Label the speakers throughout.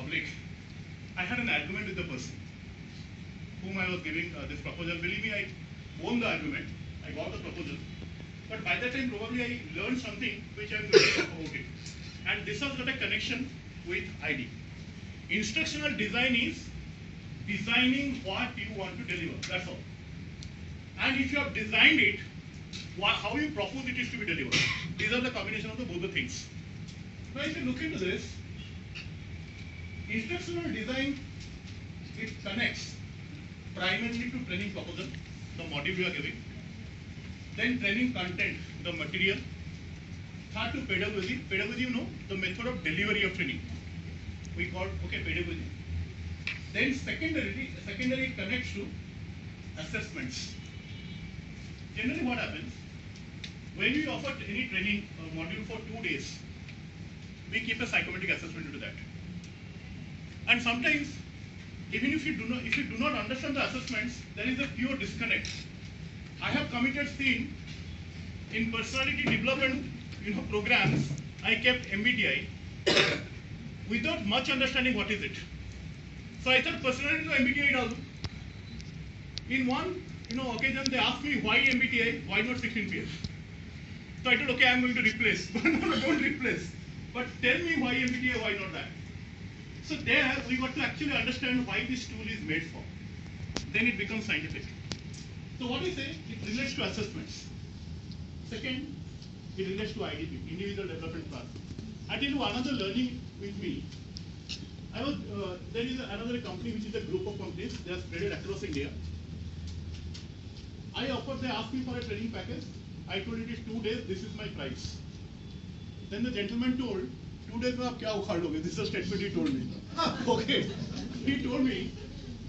Speaker 1: public, I had an argument with the person whom I was giving this proposal. Believe me, I won the argument. I got the proposal. But by that time, probably I learned something which I am going to talk about it. And this has got a connection with ID. Instructional design is designing what you want to deliver. That's all. And if you have designed it, how you propose it is to be delivered. These are the combination of both the things. Now, if you look into this, instructional design, it connects primarily to training proposal, the module you are giving, then training content, the material, third to pedagogy. Pedagogy, you know, the method of delivery of training. We call, pedagogy. Then secondary connects to assessments. Generally what happens, when we offer any training module for 2 days, we keep a psychometric assessment into that. And sometimes, even if you do not understand the assessments, there is a pure disconnect. I have committed sin in personality development, programs. I kept MBTI without much understanding what is it. So I thought personality to MBTI does. In one occasion, they asked me why MBTI, why not 16 PS. So I thought, okay, I'm going to replace. But no, don't replace. But tell me why MBTI, why not that? So there, we got to actually understand why this tool is made for. Then it becomes scientific. So what we say, it relates to assessments. Second, it relates to IDP, Individual Development Plan. I tell you another learning with me. There is another company which is a group of companies. They are spread across India. They asked me for a training package. I told it is 2 days, this is my price. Then the gentleman told, 2 days mein aap kya ukhad loge? This is a statement he told me. Okay. He told me,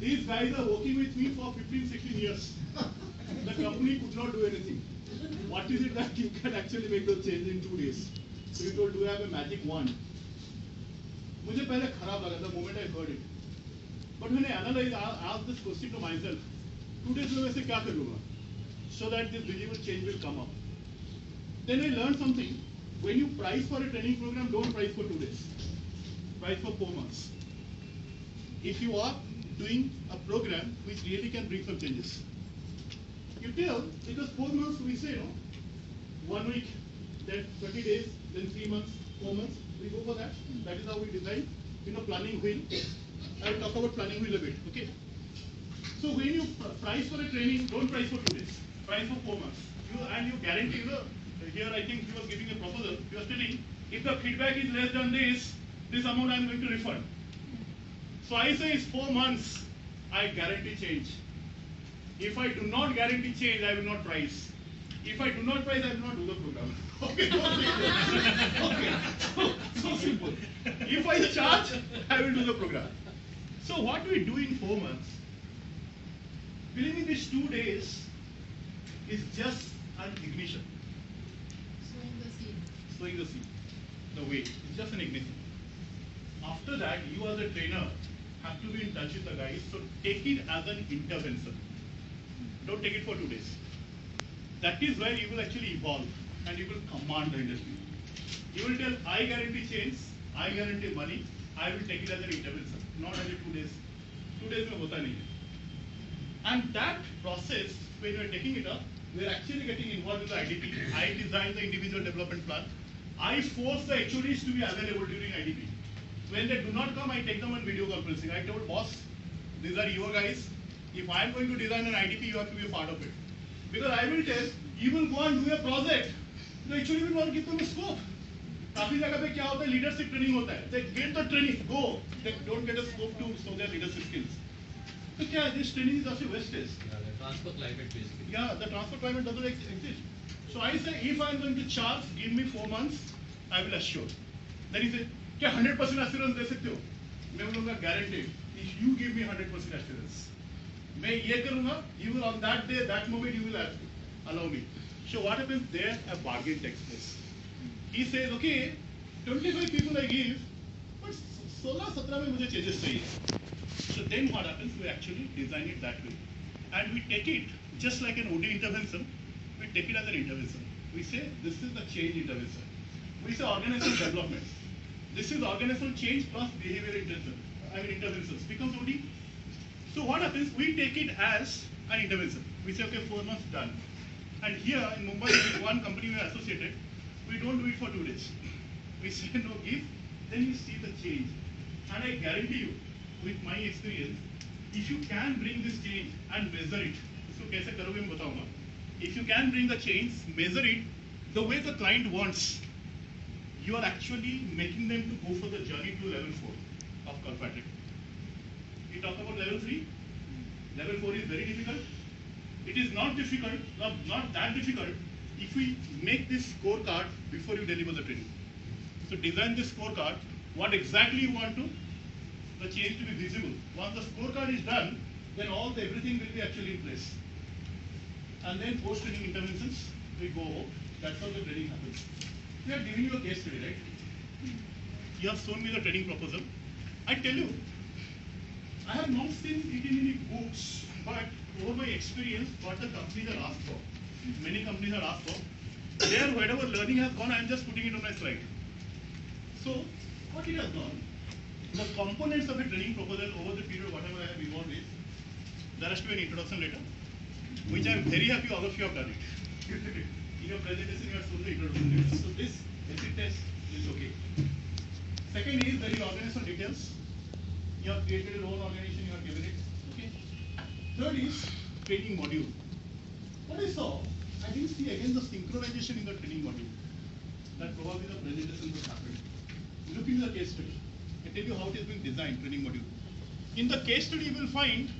Speaker 1: these guys are working with me for 15, 16 years. The company could not do anything. What is it that you can actually make those change in 2 days? So he told, do you have a magic wand? मुझे पहले खराब लगा the moment I heard it. But when I analyzed, I asked this question to myself, 2 days में वैसे क्या करूँगा? So that this visible change will come up. Then I learned something. When you price for a training program, don't price for 2 days. Price for 4 months. If you are doing a program which really can bring some changes, you tell, because 4 months we say, 1 week, then 30 days, then 3 months, 4 months, we go for that. That is how we design, planning wheel. I will talk about planning wheel a bit, okay? So when you price for a training, don't price for 2 days, price for 4 months. You guarantee, here I think he was giving a proposal, he was telling, if the feedback is less than this amount I am going to refund. So I say it's 4 months, I guarantee change. If I do not guarantee change, I will not price. If I do not price, I will not do the program. Okay, so simple. If I charge, I will do the program. So what we do in 4 months, believe me, these 2 days is just an ignition. Sowing the seed. The way. It's just an ignition. After that, you as a trainer have to be in touch with the guys. So take it as an intervention. Don't take it for 2 days. That is where you will actually evolve and you will command the industry. You will tell, I guarantee change, I guarantee money, I will take it as an intervention, not as a 2 days. 2 days mein hota nahi hai. And that process, when you are taking it up, we are actually getting involved with the IDP. I design the individual development plan. I force the HODs to be available during IDP. When they do not come, I take them on video conferencing. I told boss, these are your guys. If I am going to design an IDP, you have to be a part of it. Because I will tell, you will go and do a project. The HOD will not give them a scope. काफी जगह पे क्या होता है, leadership training होता है. They get the training, go. They don't get a scope to show their leadership skills. So क्या this training is also wastage.
Speaker 2: Yeah, the transfer climate basically.
Speaker 1: Yeah, the transfer climate doesn't exist. So I say, if I am going to charge, give me 4 months, I will assure. Then he said, क्या 100% assurance दे सकते हो? मैं बोलूँगा guaranteed. If you give me 100% assurance, मैं ये करूँगा, you will on that day, that moment, you will allow me. So what happens there? A bargain takes place. He says, okay, 25 people I give, but 16-17 में मुझे changes चाहिए. So then what happens? We actually design it that way, and we take it just like an OD intervention. We take it as an intervention. We say this is the change intervention. We say organizational development. This is organizational change plus behavior interventions becomes OD. So what happens? We take it as an intervention. We say, okay, 4 months done. And here in Mumbai, with one company we are associated, we don't do it for 2 days. We say no, give, then you see the change. And I guarantee you, with my experience, if you can bring this change and measure it, so kaise karoge main bataunga. If you can bring the change, measure it the way the client wants, you are actually making them to go for the journey to level 4 of Kirkpatrick. We talk about level 3. Level 4 is very difficult. It is not difficult, not that difficult, if we make this scorecard before you deliver the training. So design this scorecard, what exactly you want to, the change to be visible. Once the scorecard is done, then everything will be actually in place. And then post-training interventions, we go out. That's how the training happens. We are giving you a case study, right? You have shown me the training proposal. I tell you, I have not seen it in any books, but over my experience, what the companies are asked for, many companies are asked for, there wherever learning has gone, I am just putting it on my slide. So, what it has done, the components of the training proposal over the period, whatever I have involved is, there has to be an introduction letter, which I am very happy all of you have done it. In your presentation, you have shown the introduction letter. So this basic test is okay. Second is very organizational details. You have created your own organization, you have given it. Okay. Third is training module. What I saw, I didn't see again the synchronization in the training module. That probably the presentation was happened. Look into the case study. I tell you how it is being designed, training module. In the case study, you will find,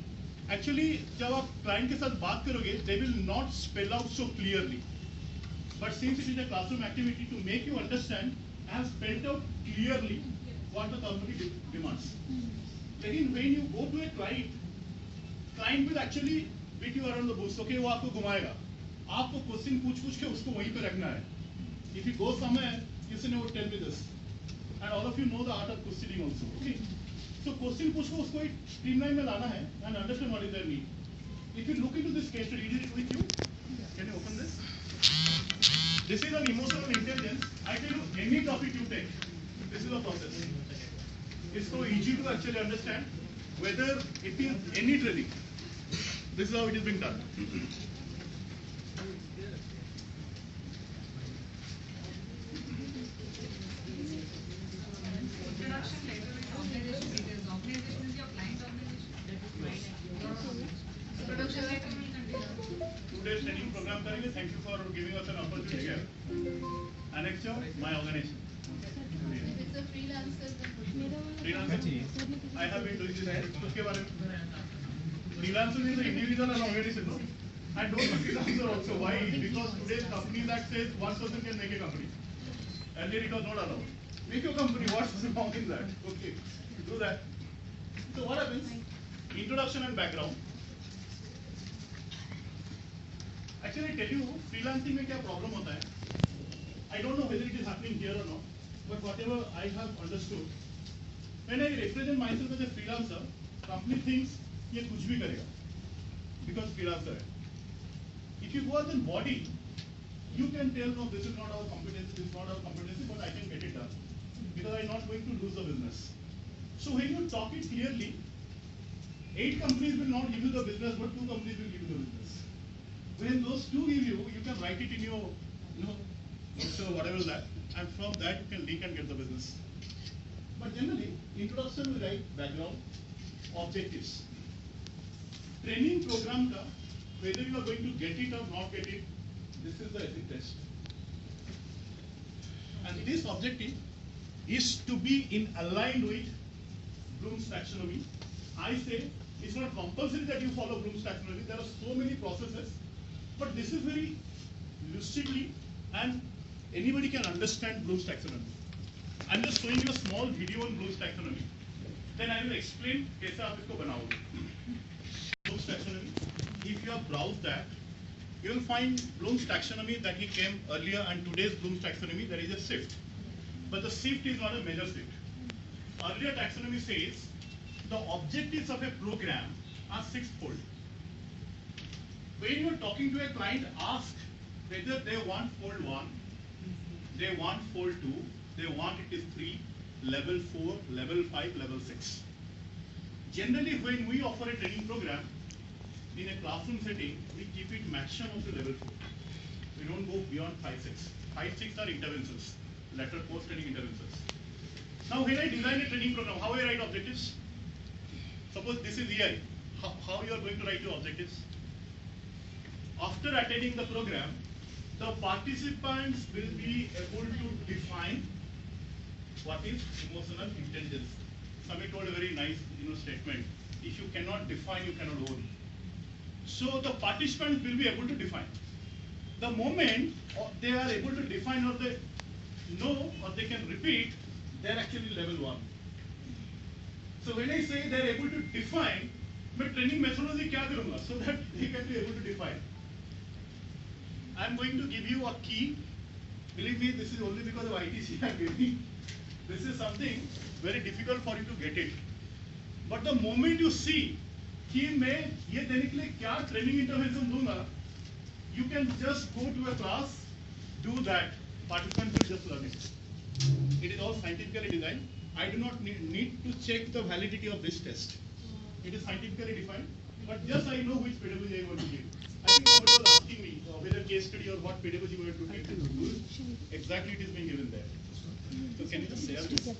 Speaker 1: actually, जब आप client के साथ बात करोगे, they will not spell out so clearly. But since it is a classroom activity, to make you understand, I have spelled out clearly what the company demands. Again, when you go to a client will actually beat you around the bush. Okay, वो आपको घुमाएगा. आपको question पूछ के उसको वहीं पे रखना है. If you go somewhere, you say, no, tell me this. And all of you know the art of questioning also. Okay. So question पूछ को उसको एक streamline में लाना है and understand what is their need. If you look into this case study, is it with you? Can you open this? This is an emotional intelligence. I tell you, any topic you take, this is a process. It's so easy to actually understand whether it is any training. This is how it is being done.
Speaker 3: Introduction letter with organization details. Organization is your client organization. Introduction letter will continue.
Speaker 1: Today's training program करेंगे. Thank you for giving us an opportunity here. Annexure, my organization.
Speaker 4: If it's a freelancer,
Speaker 1: Freelancer, I have been doing this. उसके बारे में. Freelancer is an individual and organization, no? I don't do freelancer also. Why? Because today's company that says one person can make a company. Earlier it was not allowed. Make your company. What's wrong in that? Okay, do that. So what happens? Introduction and background. Actually, I tell you, freelancing में क्या problem होता है? I don't know whether it is happening here or not, but whatever I have understood, when I represent myself as a freelancer, company thinks ये कुछ भी करेगा, because freelancer है. If you go as a body, you can tell no, this is not our competency, this is not our competency, but I can get it done, because I am not going to lose the business. So when you talk it clearly, 8 companies will not give you the business, but 2 companies will give you the business. When those 2 give you, you can write it in your, so whatever that, and from that you can link and get the business. But generally, introduction will write background, objectives. Training program ka, whether you are going to get it or not get it, this is the ethic test. And this objective is to be in aligned with Bloom's taxonomy. I say it's not compulsory that you follow Bloom's taxonomy. There are so many processes, but this is very lucidly and anybody can understand Bloom's taxonomy. I'm just showing you a small video on Bloom's taxonomy. Then I will explain कैसे आप इसको बनाओगे. Bloom's taxonomy. If you have browsed that, you will find Bloom's taxonomy that he came earlier and today's Bloom's taxonomy, there is a shift. But the shift is not a major shift. Earlier taxonomy says the objectives of a program are 6-fold. When you are talking to a client, ask whether they want fold 1, they want fold 2, they want it is 3, level 4, level 5, level 6. Generally, when we offer a training program in a classroom setting, we keep it maximum up to level 4. We don't go beyond 5, 6. 5, 6 are interventions, lateral post training interventions. Now, when I design a training program, how I write objectives? Suppose this is EI. How you are going to write your objectives? After attending the program, the participants will be able to define what is emotional intelligence. Samir told a very nice statement. If you cannot define, you cannot own. So the participants will be able to define. The moment they are able to define or they know or they can repeat, they are actually level 1. So when I say they are able to define, मैं training methodology क्या करूँगा so that they can be able to define. I am going to give you a key. Believe me, this is only because of ITC I am giving. This is something very difficult for you to get it. But the moment you see कि मैं ये देने के लिए क्या training intervention दूँगा, you can just go to a class, do that. Participants will just learn it. It is all scientifically designed. I do not need to check the validity of this test. It is scientifically defined, but just I know which pedagogy I want to give. I think somebody was asking me whether case study or what pedagogy we are to take to do. Exactly, it is being given there. So can you just share this?